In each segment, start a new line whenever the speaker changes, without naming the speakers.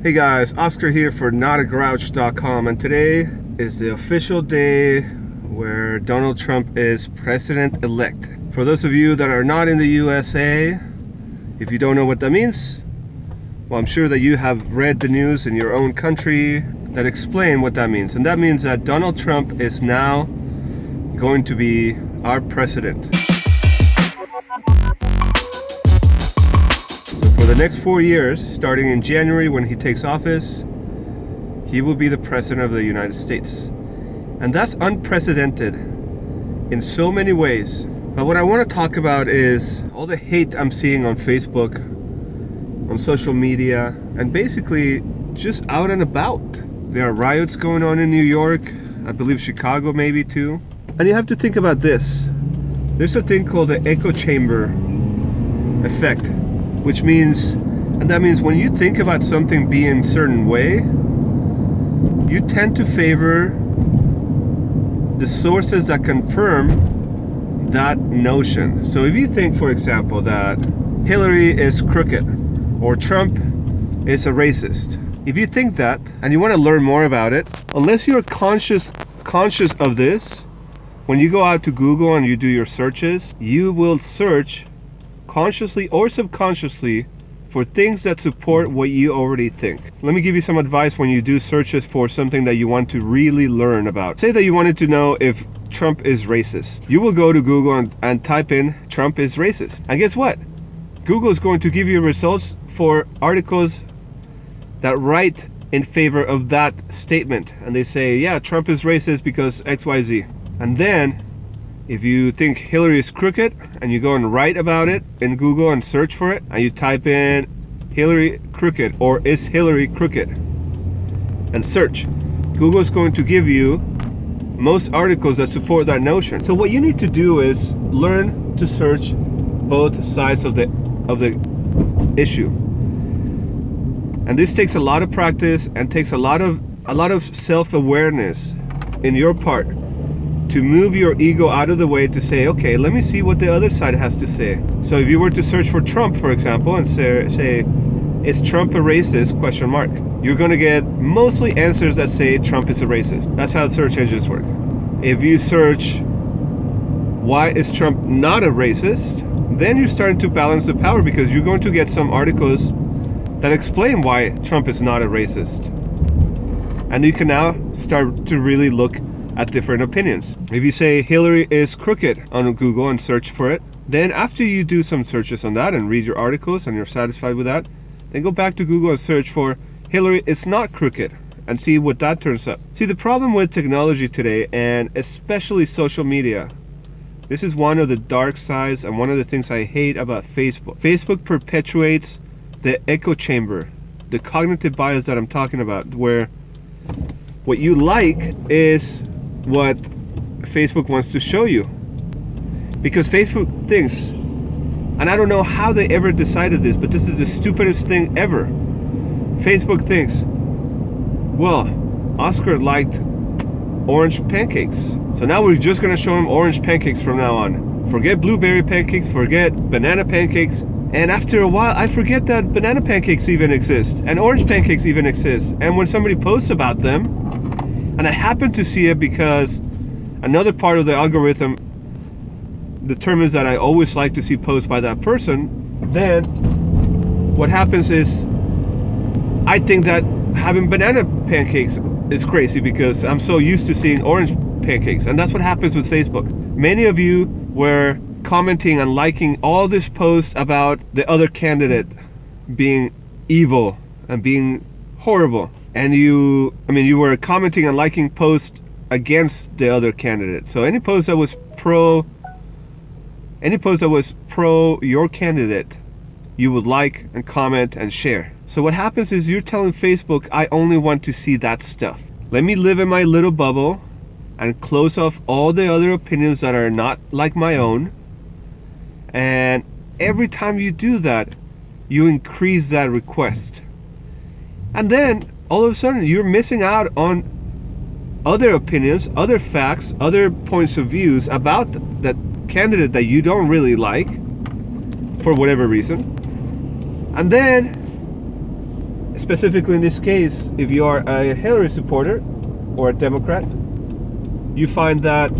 Hey guys, Oscar here for notagrouch.com, and today is the official day where Donald Trump is president-elect. For those of you that are not in the USA, if you don't know what that means, well, I'm sure that you have read the news in your own country that explain what that means. And that means that Donald Trump is now going to be our president. For the next 4 years, starting in January when he takes office, he will be the president of the United States. And that's unprecedented in so many ways. But what I want to talk about is all the hate I'm seeing on Facebook, on social media, and basically just out and about. There are riots going on in New York, I believe Chicago maybe too. And you have to think about this. There's a thing called the echo chamber effect, which means, and that means when you think about something being a certain way, you tend to favor the sources that confirm that notion. So if you think, for example, that Hillary is crooked or Trump is a racist, if you think that and you want to learn more about it, unless you're conscious of this, when you go out to Google and you do your searches, you will search consciously or subconsciously for things that support what you already think. Let me give you some advice when you do searches for something that you want to really learn about. Say that you wanted to know if Trump is racist. You will go to Google and type in Trump is racist. And guess what? Google is going to give you results for articles that write in favor of that statement. And they say, yeah, Trump is racist because XYZ. And then if you think Hillary is crooked and you go and write about it in Google and search for it, and you type in Hillary crooked or is Hillary crooked and search, Google is going to give you most articles that support that notion. So what you need to do is learn to search both sides of the issue. And this takes a lot of practice and takes a lot of self-awareness in your part, to move your ego out of the way to say, okay, let me see what the other side has to say. So if you were to search for Trump, for example, and say is Trump a racist, question mark, you're going to get mostly answers that say Trump is a racist. That's how search engines work. If you search why is Trump not a racist, then you're starting to balance the power, because you're going to get some articles that explain why Trump is not a racist. And you can now start to really look at different opinions. If you say Hillary is crooked on Google and search for it, then after you do some searches on that and read your articles and you're satisfied with that, then go back to Google and search for Hillary is not crooked and see what that turns up. See, the problem with technology today, and especially social media, this is one of the dark sides and one of the things I hate about Facebook. Facebook perpetuates the echo chamber, the cognitive bias that I'm talking about, where what you like is what Facebook wants to show you. Because Facebook thinks, and I don't know how they ever decided this, but this is the stupidest thing ever. Facebook thinks, well, Oscar liked orange pancakes, so now we're just going to show him orange pancakes from now on. Forget blueberry pancakes, forget banana pancakes. And after a while, I forget that banana pancakes even exist and orange pancakes even exist. And when somebody posts about them, and I happen to see it because another part of the algorithm determines that I always like to see posts by that person, then what happens is I think that having banana pancakes is crazy because I'm so used to seeing orange pancakes. And that's what happens with Facebook. Many of you were commenting and liking all these posts about the other candidate being evil and being horrible. And you were commenting and liking posts against the other candidate. So any post that was pro your candidate, you would like and comment and share. So what happens is you're telling Facebook, I only want to see that stuff. Let me live in my little bubble and close off all the other opinions that are not like my own. And every time you do that, you increase that request. And then all of a sudden you're missing out on other opinions, other facts, other points of views about that candidate that you don't really like for whatever reason. And then specifically in this case, if you are a Hillary supporter or a Democrat, you find that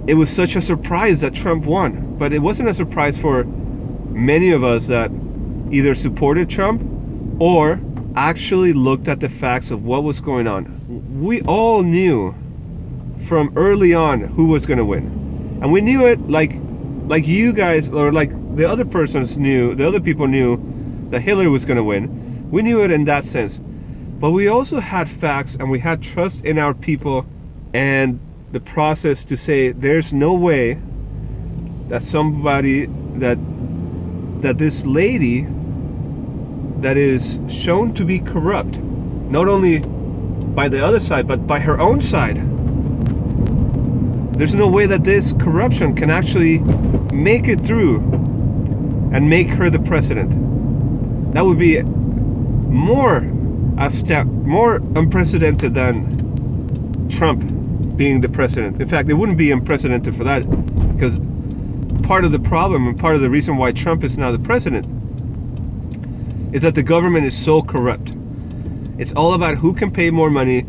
it was such a surprise that Trump won. But it wasn't a surprise for many of us that either supported Trump or actually looked at the facts of what was going on. We all knew from early on who was going to win. And we knew it like you guys, or like the other persons knew, the other people knew that Hillary was going to win. We knew it in that sense. But we also had facts, and we had trust in our people and the process to say there's no way that somebody, that this lady that is shown to be corrupt, not only by the other side but by her own side, there's no way that this corruption can actually make it through and make her the president. That would be more unprecedented than Trump being the president. In fact, it wouldn't be unprecedented for that, because part of the problem and part of the reason why Trump is now the president is that the government is so corrupt. It's all about who can pay more money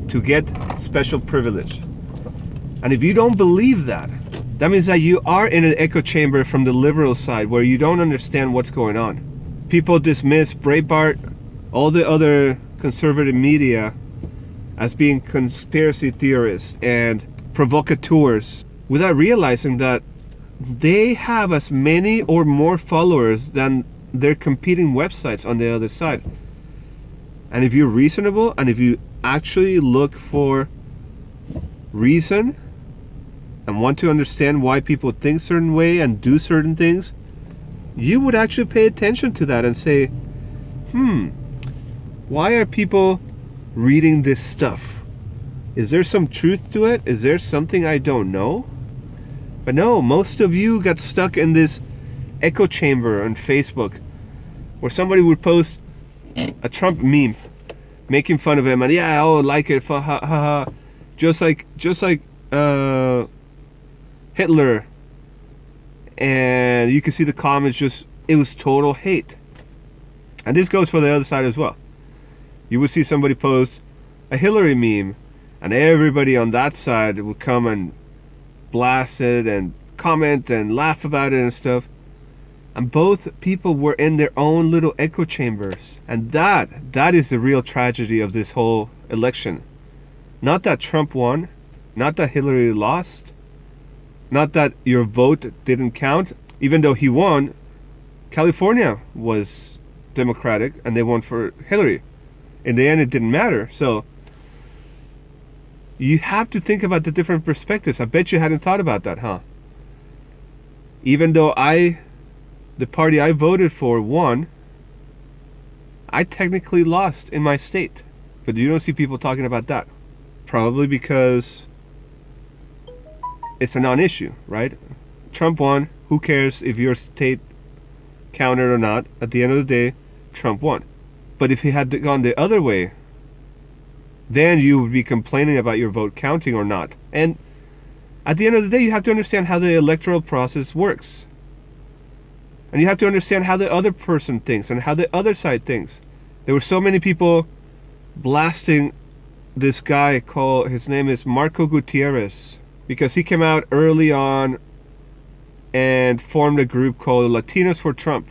to get special privilege. And if you don't believe that, that means that you are in an echo chamber from the liberal side where you don't understand what's going on. People dismiss Breitbart, all the other conservative media, as being conspiracy theorists and provocateurs, without realizing that they have as many or more followers than their competing websites on the other side. And if you're reasonable, and if you actually look for reason and want to understand why people think certain way and do certain things, you would actually pay attention to that and say, why are people reading this stuff? Is there some truth to it? Is there something I don't know? But no, most of you got stuck in this echo chamber on Facebook where somebody would post a Trump meme making fun of him, and yeah, oh, like it, ha ha ha, just like Hitler, and you can see the comments, just, it was total hate. And this goes for the other side as well. You would see somebody post a Hillary meme, and everybody on that side would come and blast it and comment and laugh about it and stuff. And both people were in their own little echo chambers. And that is the real tragedy of this whole election. Not that Trump won, not that Hillary lost, not that your vote didn't count. Even though he won, California was Democratic and they won for Hillary. In the end, it didn't matter. So you have to think about the different perspectives. I bet you hadn't thought about that, huh? Even though the party I voted for won, I technically lost in my state. But you don't see people talking about that. Probably because it's a non-issue, right? Trump won. Who cares if your state counted or not? At the end of the day, Trump won. But if he had gone the other way, then you would be complaining about your vote counting or not. And at the end of the day, you have to understand how the electoral process works. And you have to understand how the other person thinks and how the other side thinks. There were so many people blasting this guy his name is Marco Gutierrez, because he came out early on and formed a group called Latinos for Trump.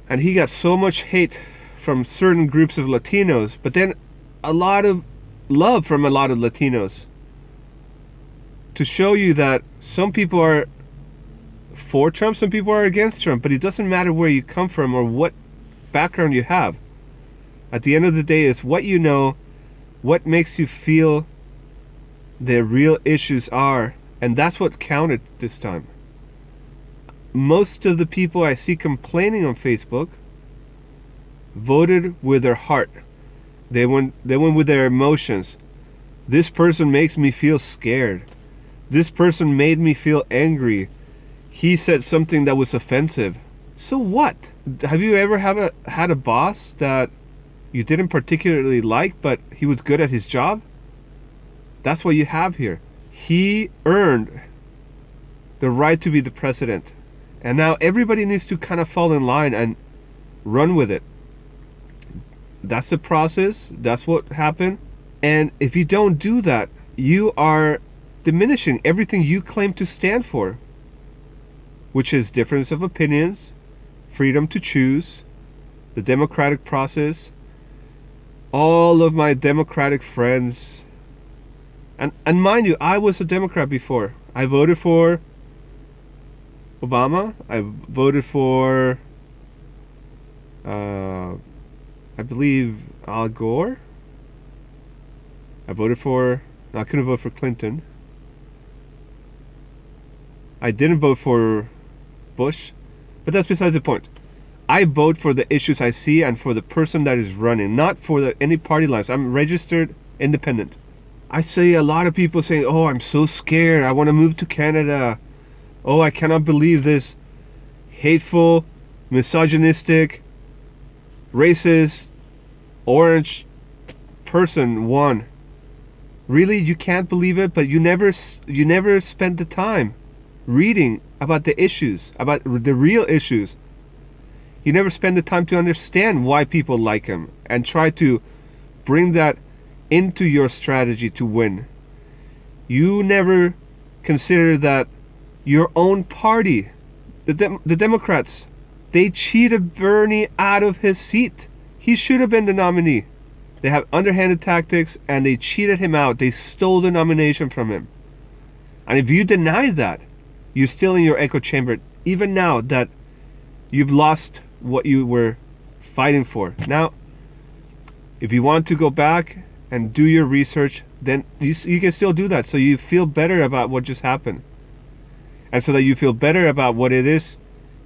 And he got so much hate from certain groups of Latinos, but then a lot of love from a lot of Latinos, to show you that some people are for Trump, some people are against Trump, but it doesn't matter where you come from or what background you have. At the end of the day, it's what you know, what makes you feel the real issues are, and that's what counted this time. Most of the people I see complaining on Facebook voted with their heart. They went with their emotions. This person makes me feel scared. This person made me feel angry. He said something that was offensive. So what? Have you ever had a boss that you didn't particularly like, but he was good at his job? That's what you have here. He earned the right to be the president. And now everybody needs to kind of fall in line and run with it. That's the process. That's what happened. And if you don't do that, you are diminishing everything you claim to stand for, which is difference of opinions, freedom to choose, the democratic process. All of my democratic friends, and mind you, I was a Democrat before. I voted for Obama. I voted for I believe Al Gore. I voted for, no, I couldn't vote for Clinton. I didn't vote for Bush, but that's besides the point. I vote for the issues I see and for the person that is running, not for any party lines. I'm registered independent. I see a lot of people saying, oh, I'm so scared. I want to move to Canada. Oh, I cannot believe this hateful, misogynistic, racist, orange person won. Really, you can't believe it, but you never spent the time reading about the issues, about the real issues. You never spend the time to understand why people like him and try to bring that into your strategy to win. You never consider that your own party, the Democrats, they cheated Bernie out of his seat. He should have been the nominee. They have underhanded tactics and they cheated him out. They stole the nomination from him. And if you deny that, you're still in your echo chamber, even now that you've lost what you were fighting for. Now, if you want to go back and do your research, then you can still do that, so you feel better about what just happened, and so that you feel better about what it is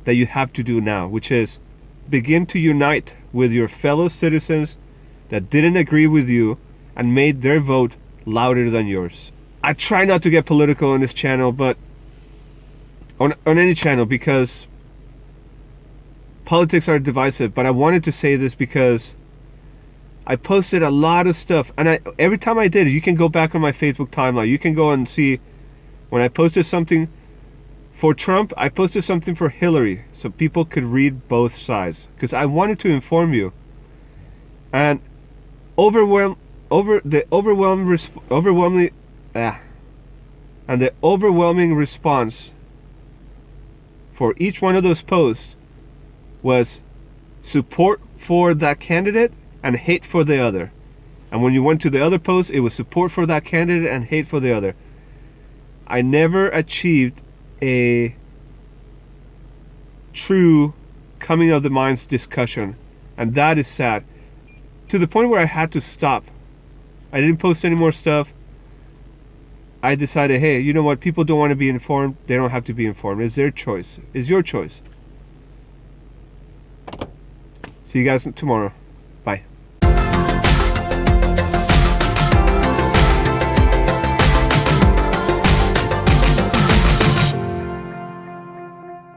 that you have to do now, which is begin to unite with your fellow citizens that didn't agree with you and made their vote louder than yours. I try not to get political on this channel, but on any channel, because politics are divisive, but I wanted to say this because I posted a lot of stuff, and every time I did it, you can go back on my Facebook timeline. You can go and see when I posted something for Trump, I posted something for Hillary, so people could read both sides, because I wanted to inform you. And the overwhelming response for each one of those posts was support for that candidate and hate for the other. And when you went to the other post, it was support for that candidate and hate for the other. I never achieved a true coming of the minds discussion, and that is sad, to the point where I had to stop. I didn't post any more stuff. I decided, hey, you know what, people don't want to be informed, they don't have to be informed. It's their choice. It's your choice. See you guys tomorrow.